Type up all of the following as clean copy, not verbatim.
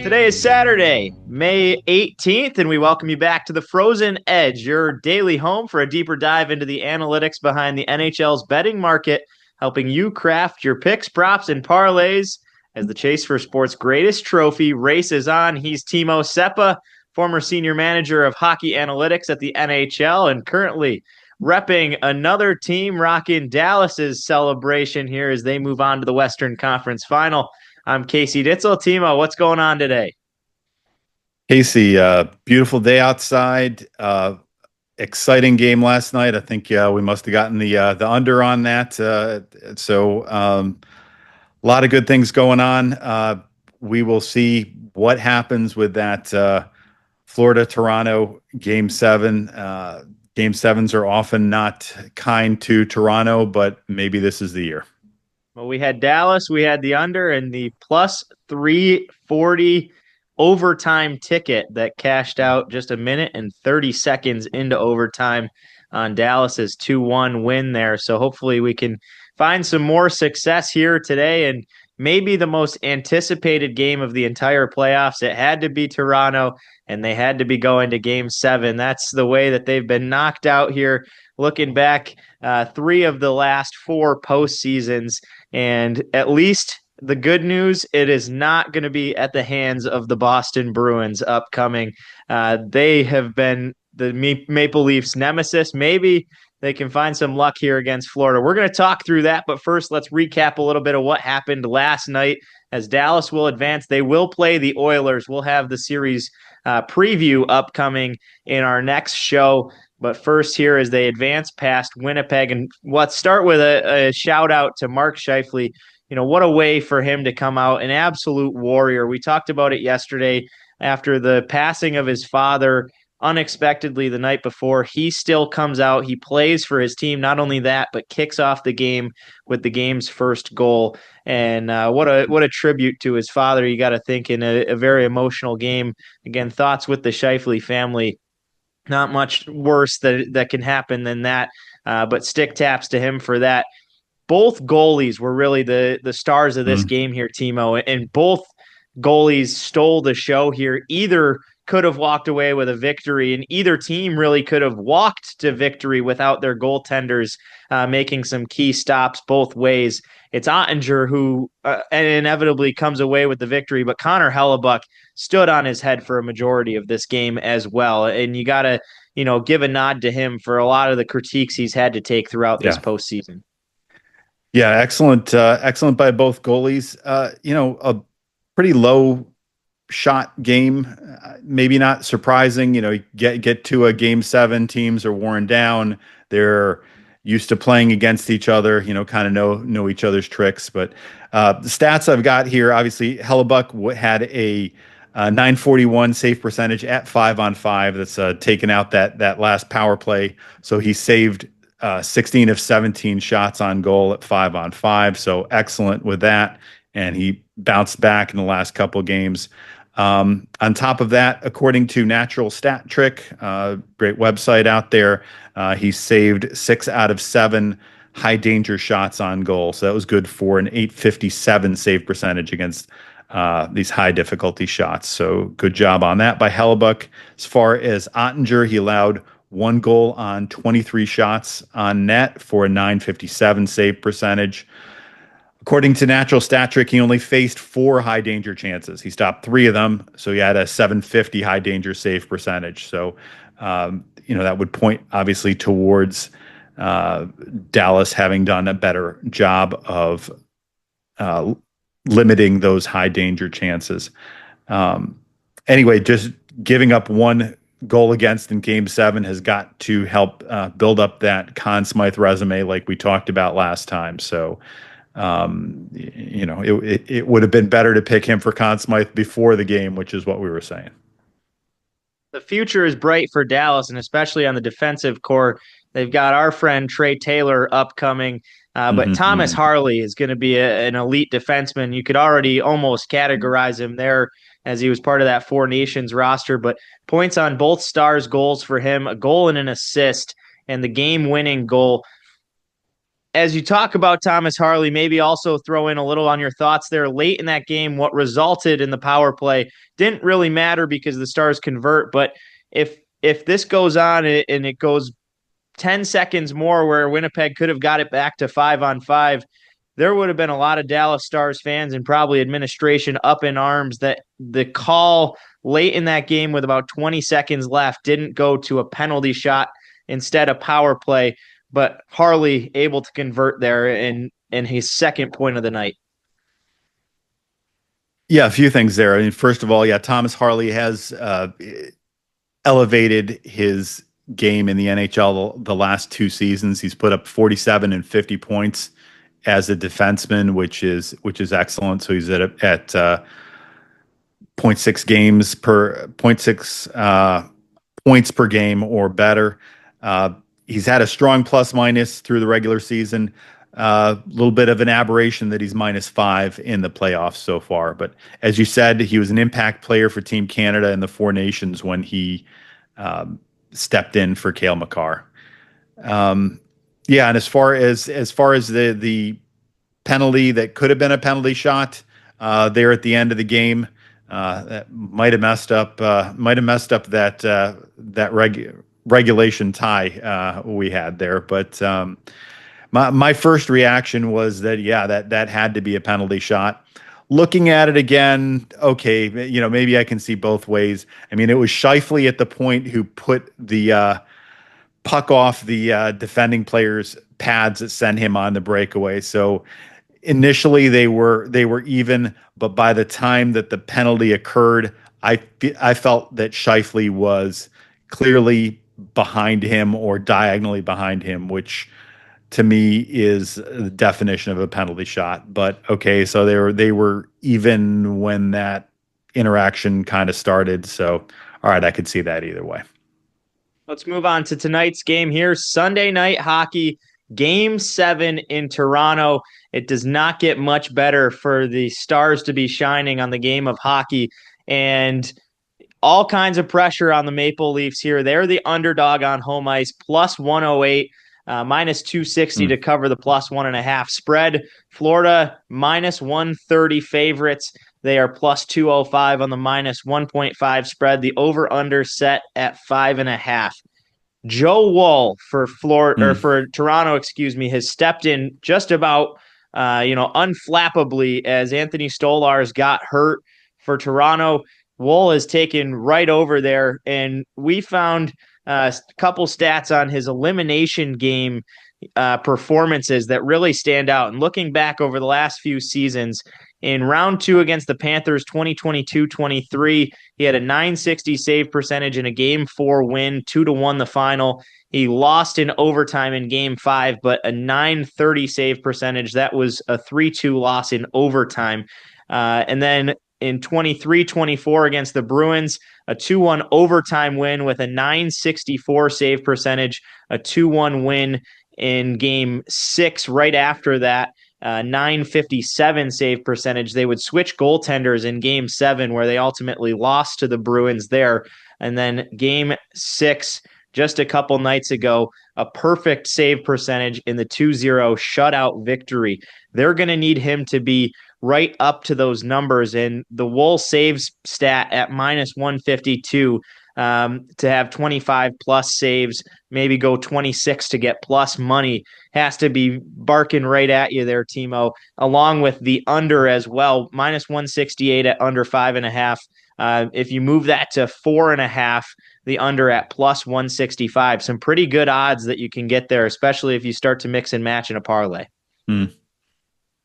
Today is Saturday, May 18th, and we welcome you back to the Frozen Edge, your daily home for a deeper dive into the analytics behind the NHL's betting market, helping you craft your picks, props, and parlays as the chase for sports' greatest trophy races on. He's Timo Seppa, former senior manager of hockey analytics at the NHL, and currently repping another team rocking Dallas's celebration here as they move on to the Western Conference Final. I'm Casey Ditzel. Timo, what's going on today? Casey, beautiful day outside. Exciting game last night. I think we must have gotten the under on that. A lot of good things going on. We will see what happens with that Florida Toronto game 7. Game 7s are often not kind to Toronto, but maybe this is the year. Well, we had Dallas, we had the under, and the plus 340 overtime ticket that cashed out just a minute and 30 seconds into overtime on Dallas's 2-1 win there. So hopefully we can find some more success here today, and maybe the most anticipated game of the entire playoffs. It had to be Toronto, and they had to be going to game 7. That's the way that they've been knocked out here. Looking back, 3 of the last 4 postseasons, and at least the good news, it is not going to be at the hands of the Boston Bruins upcoming. They have been the Maple Leafs' nemesis. Maybe they can find some luck here against Florida. We're going to talk through that, but first let's recap a little bit of what happened last night. As Dallas will advance, they will play the Oilers. We'll have the series preview upcoming in our next show. But first here as they advance past Winnipeg, and let's start with a shout out to Mark Scheifele. You know, what a way for him to come out, an absolute warrior. We talked about it yesterday after the passing of his father unexpectedly the night before. He still comes out. He plays for his team. Not only that, but kicks off the game with the game's first goal. And what a tribute to his father. You got to think in a very emotional game. Again, thoughts with the Scheifele family. Not much worse that can happen than that, but stick taps to him for that. Both goalies were really the stars of this game here, Timo, and both goalies stole the show here. Either could have walked away with a victory, and either team really could have walked to victory without their goaltenders making some key stops both ways. It's Ottinger who inevitably comes away with the victory, but Connor Hellebuck stood on his head for a majority of this game as well. And you got to, give a nod to him for a lot of the critiques he's had to take throughout this postseason. Yeah, excellent by both goalies. A pretty low shot game, maybe not surprising. Get to a game 7, teams are worn down. They're used to playing against each other, kind of know each other's tricks. But the stats I've got here, obviously, Hellebuck had a 941 save percentage at 5-on-5. That's taken out that last power play. So he saved 16 of 17 shots on goal at 5-on-5. So excellent with that. And he bounced back in the last couple games. On top of that, according to Natural Stat Trick, great website out there, he saved 6 out of 7 high danger shots on goal. So that was good for an 857 save percentage against these high difficulty shots. So good job on that by Hellebuck. As far as Ottinger, he allowed 1 goal on 23 shots on net for a 957 save percentage. According to Natural Stat Trick, he only faced 4 high danger chances. He stopped 3 of them, so he had a 750 high danger save percentage. So, that would point obviously towards Dallas having done a better job of limiting those high danger chances. Anyway, just giving up 1 goal against in game 7 has got to help build up that Conn Smythe resume like we talked about last time. So, it would have been better to pick him for Conn Smythe before the game, which is what we were saying. The future is bright for Dallas, and especially on the defensive core. They've got our friend Trey Taylor upcoming, but Thomas Harley is going to be an elite defenseman. You could already almost categorize him there as he was part of that 4 Nations roster, but points on both stars' goals for him, a goal and an assist, and the game-winning goal. as you talk about Thomas Harley, maybe also throw in a little on your thoughts there. Late in that game, what resulted in the power play didn't really matter because the Stars convert. But if this goes on and it goes 10 seconds more where Winnipeg could have got it back to 5-on-5, there would have been a lot of Dallas Stars fans and probably administration up in arms that the call late in that game with about 20 seconds left didn't go to a penalty shot, instead a power play. But Harley able to convert there in his second point of the night. Yeah, a few things there. I mean, first of all, yeah, Thomas Harley has elevated his game in the NHL the last 2 seasons. He's put up 47 and 50 points as a defenseman, which is excellent. So he's at 0.6 games per 0.6 points per game or better. He's had a strong plus minus through the regular season. A little bit of an aberration that he's -5 in the playoffs so far. But as you said, he was an impact player for Team Canada in the Four Nations when he stepped in for Cale Makar. Yeah, and as far as the penalty that could have been a penalty shot there at the end of the game, that might have messed up that regulation tie we had there. But my first reaction was that that had to be a penalty shot. Looking at it again, okay, maybe I can see both ways. I mean, it was Scheifele at the point who put the puck off the defending player's pads that sent him on the breakaway. So initially they were even, but by the time that the penalty occurred, I felt that Scheifele was clearly behind him or diagonally behind him, which to me is the definition of a penalty shot. But okay, so they were even when that interaction kind of started. So all right, I could see that either way. Let's move on to tonight's game here. Sunday night hockey, Game 7 in Toronto. It does not get much better for the Stars to be shining on the game of hockey, and all kinds of pressure on the Maple Leafs here. They're the underdog on home ice, plus 108, -260 to cover the plus 1.5 spread. Florida, -130 favorites. They are plus 205 on the -1.5 spread. The over-under set at 5.5. Joe Woll for Florida or for Toronto, has stepped in just about unflappably as Anthony Stolarz got hurt for Toronto. Woll has taken right over there, and we found a couple stats on his elimination game performances that really stand out. And looking back over the last few seasons, in round 2 against the Panthers 2022-23, he had a .960 save percentage in a Game 4 win, 2-1 the final. He lost in overtime in Game 5, but a .930 save percentage. That was a 3-2 loss in overtime. And then in 23-24 against the Bruins, a 2-1 overtime win with a .964 save percentage, a 2-1 win in Game 6 right after that. .957 save percentage. They would switch goaltenders in Game 7, where they ultimately lost to the Bruins there. And then Game 6, just a couple nights ago, a perfect save percentage in the 2-0 shutout victory. They're going to need him to be right up to those numbers. And the Woll saves stat at -152 to have 25 plus saves, maybe go 26 to get plus money, has to be barking right at you there, Timo, along with the under as well, -168 at under 5.5. If you move that to 4.5, the under at plus 165. Some pretty good odds that you can get there, especially if you start to mix and match in a parlay.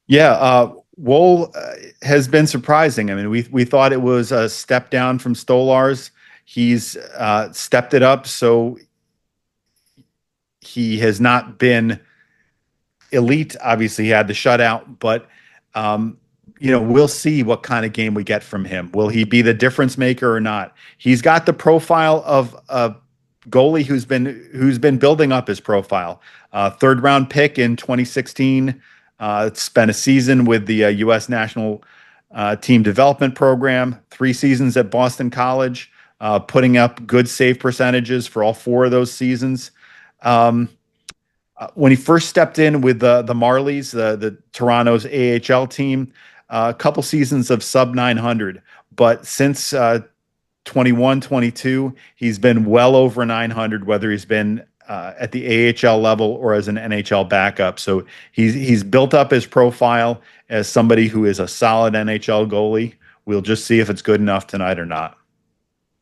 Yeah, Woll has been surprising. I mean, we thought it was a step down from Stolarz. He's stepped it up, so he has not been elite. Obviously, he had the shutout, but we'll see what kind of game we get from him. Will he be the difference maker or not? He's got the profile of a goalie who's been building up his profile. Third round pick in 2016. Spent a season with the U.S. national team development program, 3 seasons at Boston College, putting up good save percentages for all 4 of those seasons. When he first stepped in with the Marlies, the Toronto's AHL team, a couple seasons of sub 900, but since 21, 22, he's been well over 900, whether he's been at the AHL level or as an NHL backup. So he's built up his profile as somebody who is a solid NHL goalie. We'll just see if it's good enough tonight or not.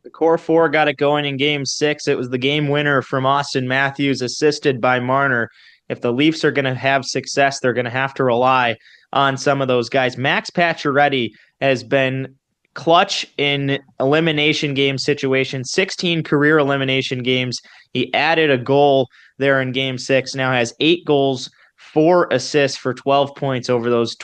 The core four got it going in game six. It was the game winner from Austin Matthews, assisted by Marner. If the Leafs are going to have success, they're going to have to rely on some of those guys. Max Pacioretty has been clutch in elimination game situations, 16 career elimination games. He added a goal there in game six, now has 8 goals, 4 assists for 12 points over those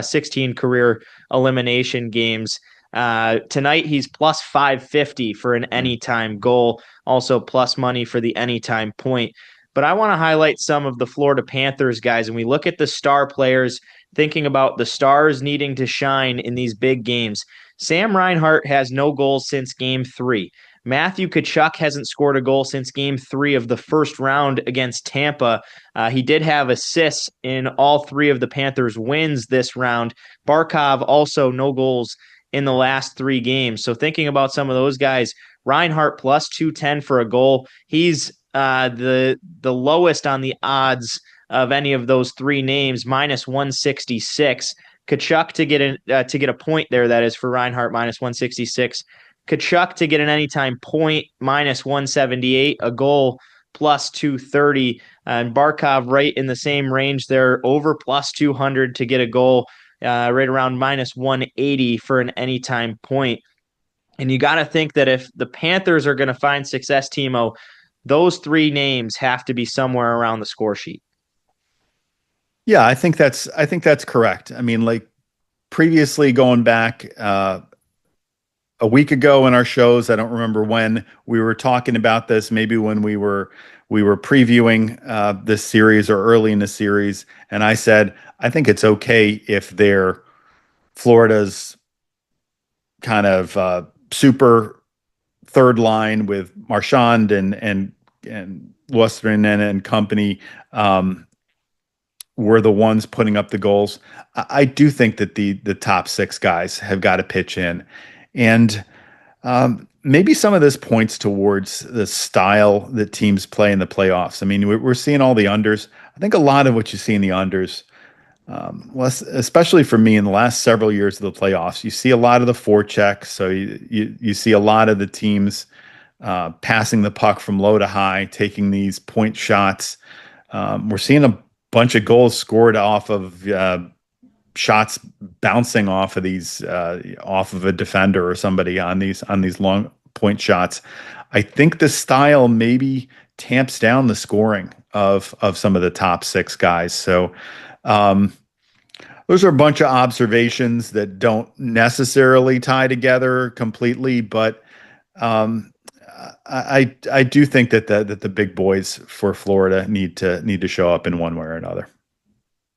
16 career elimination games. Tonight, he's plus 550 for an anytime goal, also plus money for the anytime point. But I want to highlight some of the Florida Panthers guys. And we look at the star players, thinking about the stars needing to shine in these big games. Sam Reinhart has no goals since game 3. Matthew Tkachuk hasn't scored a goal since game 3 of the first round against Tampa. He did have assists in all 3 of the Panthers' wins this round. Barkov also no goals in the last 3 games. So thinking about some of those guys, Reinhart plus 210 for a goal. He's the lowest on the odds of any of those 3 names, minus 166. Tkachuk to get a point there, that is for Reinhart, minus 166. Tkachuk to get an anytime point, minus 178. A goal, plus 230. And Barkov right in the same range there, over plus 200 to get a goal. Right around minus 180 for an anytime point. And you got to think that if the Panthers are going to find success, Timo, those 3 names have to be somewhere around the score sheet. Yeah, I think that's correct. I mean, like previously going back a week ago in our shows, I don't remember when we were talking about this, maybe when we were previewing this series or early in the series, and I said I think it's okay if they're Florida's kind of super third line with Marchand and Lusterinen and company were the ones putting up the goals. I do think that the top 6 guys have got to pitch in, and maybe some of this points towards the style that teams play in the playoffs. I mean, we're seeing all the unders. I think a lot of what you see in the unders, especially for me in the last several years of the playoffs, you see a lot of the forecheck. So you see a lot of the teams passing the puck from low to high, taking these point shots. We're seeing a bunch of goals scored off of shots bouncing off of these off of a defender or somebody on these long point shots. I think the style maybe tamps down the scoring of some of the top 6 guys. So those are a bunch of observations that don't necessarily tie together completely, but I do think that the big boys for Florida need to show up in one way or another.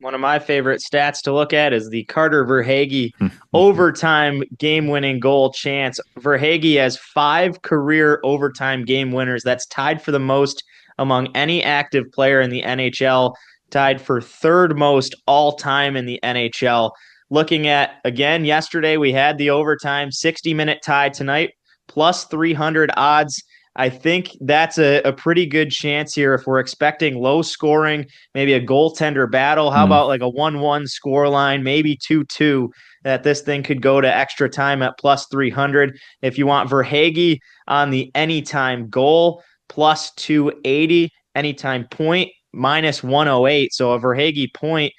One of my favorite stats to look at is the Carter Verhaeghe overtime game-winning goal chance. Verhaeghe has 5 career overtime game winners. That's tied for the most among any active player in the NHL, tied for 3rd most all-time in the NHL. Looking at, again, yesterday we had the overtime 60-minute tie. Tonight, plus 300 odds. I think that's a pretty good chance here if we're expecting low scoring, maybe a goaltender battle. How about like a 1-1 score line, maybe 2-2, that this thing could go to extra time at plus 300. If you want Verhaeghe on the anytime goal, plus 280, anytime point, minus 108. So a Verhaeghe point,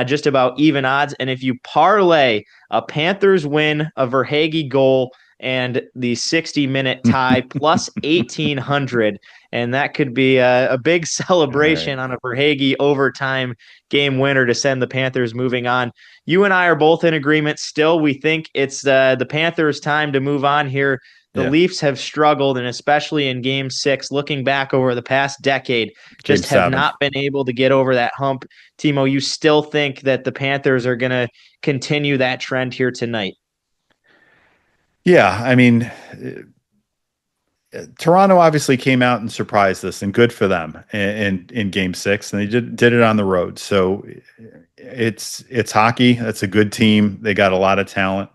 just about even odds. And if you parlay a Panthers win, a Verhaeghe goal, and the 60-minute tie plus 1,800. And that could be a big celebration on a Verhaeghe overtime game winner to send the Panthers moving on. You and I are both in agreement still. We think it's the Panthers' time to move on here. The Leafs have struggled, and especially in game 6, looking back over the past decade, just have not been able to get over that hump. Timo, you still think that the Panthers are going to continue that trend here tonight? Yeah, I mean, Toronto obviously came out and surprised us, and good for them in Game 6, and they did it on the road. So it's hockey. That's a good team. They got a lot of talent.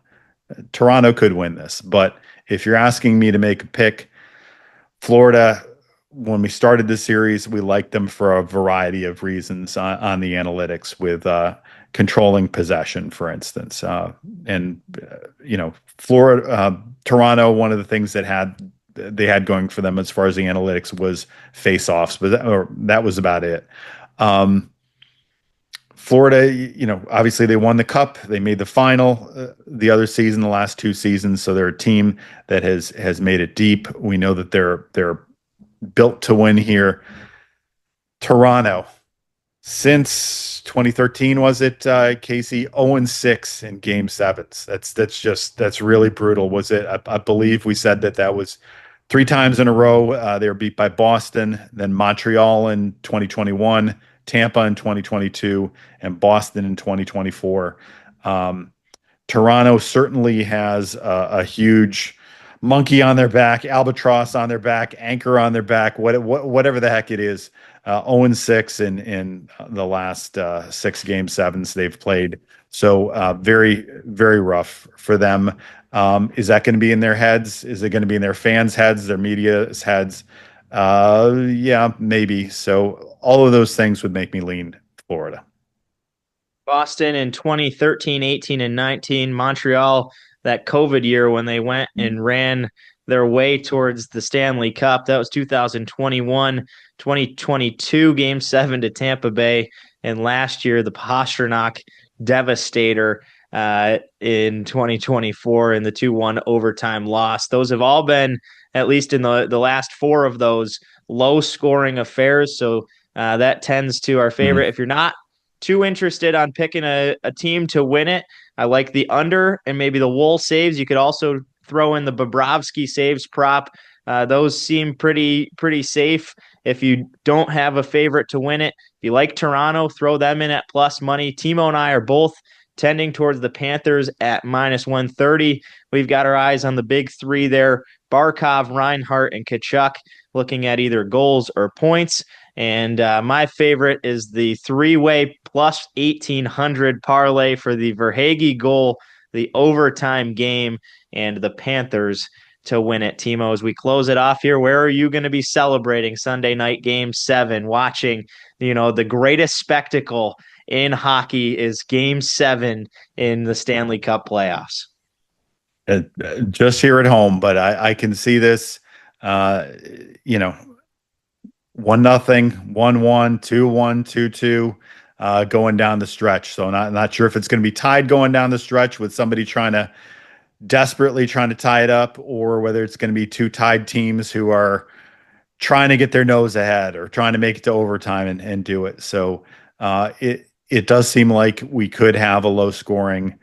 Toronto could win this, but if you're asking me to make a pick, Florida, when we started this series, we liked them for a variety of reasons on the analytics with controlling possession, for instance. Florida, Toronto, one of the things they had going for them as far as the analytics was face-offs, but that was about it. Florida, obviously they won the cup. They made the final the other season, the last 2 seasons. So they're a team that has made it deep. We know that they're built to win here. Toronto, since 2013, was it, Casey? 0-6 in Game 7s. That's really brutal. Was it? I believe we said that was 3 times in a row. They were beat by Boston, then Montreal in 2021, Tampa in 2022, and Boston in 2024. Toronto certainly has a huge monkey on their back, albatross on their back, anchor on their back, whatever the heck it is. 0-6 in the last 6 Game 7s they've played. So very, very rough for them. Is that going to be in their heads? Is it going to be in their fans' heads, their media's heads? Yeah, maybe. So all of those things would make me lean Florida. Boston in 2013, 18, and 19. Montreal, that COVID year when they went and ran their way towards the Stanley Cup. That was 2021, 2022, Game 7 to Tampa Bay. And last year, the Pastrnak devastator in 2024 in the 2-1 overtime loss. Those have all been, at least in the last 4 of those, low-scoring affairs. So that tends to our favorite. If you're not too interested on picking a team to win it, I like the under and maybe the Wool saves. You could also throw in the Bobrovsky saves prop. Those seem pretty safe if you don't have a favorite to win it. If you like Toronto, throw them in at plus money. Timo and I are both tending towards the Panthers at -130. We've got our eyes on the big 3 there: Barkov, Reinhart, and Tkachuk, looking at either goals or points. And my favorite is the 3-way plus 1,800 parlay for the Verhaeghe goal, the overtime game, and the Panthers to win it. Timo, as we close it off here, where are you going to be celebrating Sunday night Game 7, watching, the greatest spectacle in hockey is Game 7 in the Stanley Cup playoffs? Just here at home, but I can see this, 1-0, 1-1, 2-1, 2-2, going down the stretch. So not sure if it's going to be tied going down the stretch with somebody desperately trying to tie it up, or whether it's going to be 2 tied teams who are trying to get their nose ahead or trying to make it to overtime and do it. So it does seem like we could have a low scoring,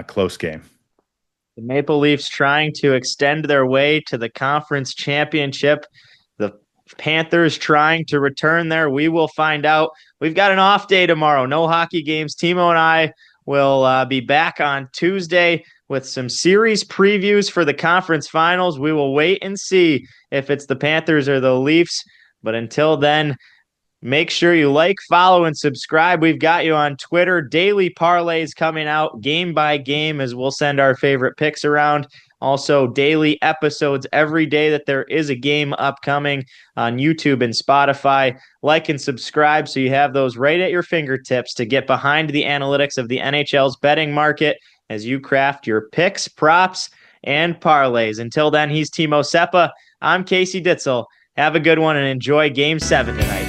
close game. The Maple Leafs trying to extend their way to the conference championship. The Panthers trying to return there. We will find out. We've got an off day tomorrow. No hockey games. Timo and I will be back on Tuesday with some series previews for the conference finals. We will wait and see if it's the Panthers or the Leafs. But until then, make sure you like, follow, and subscribe. We've got you on Twitter. Daily parlays coming out game by game as we'll send our favorite picks around. Also, daily episodes every day that there is a game upcoming on YouTube and Spotify. Like and subscribe so you have those right at your fingertips to get behind the analytics of the NHL's betting market as you craft your picks, props, and parlays. Until then, he's Timo Seppa. I'm Casey Ditzel. Have a good one and enjoy Game 7 tonight.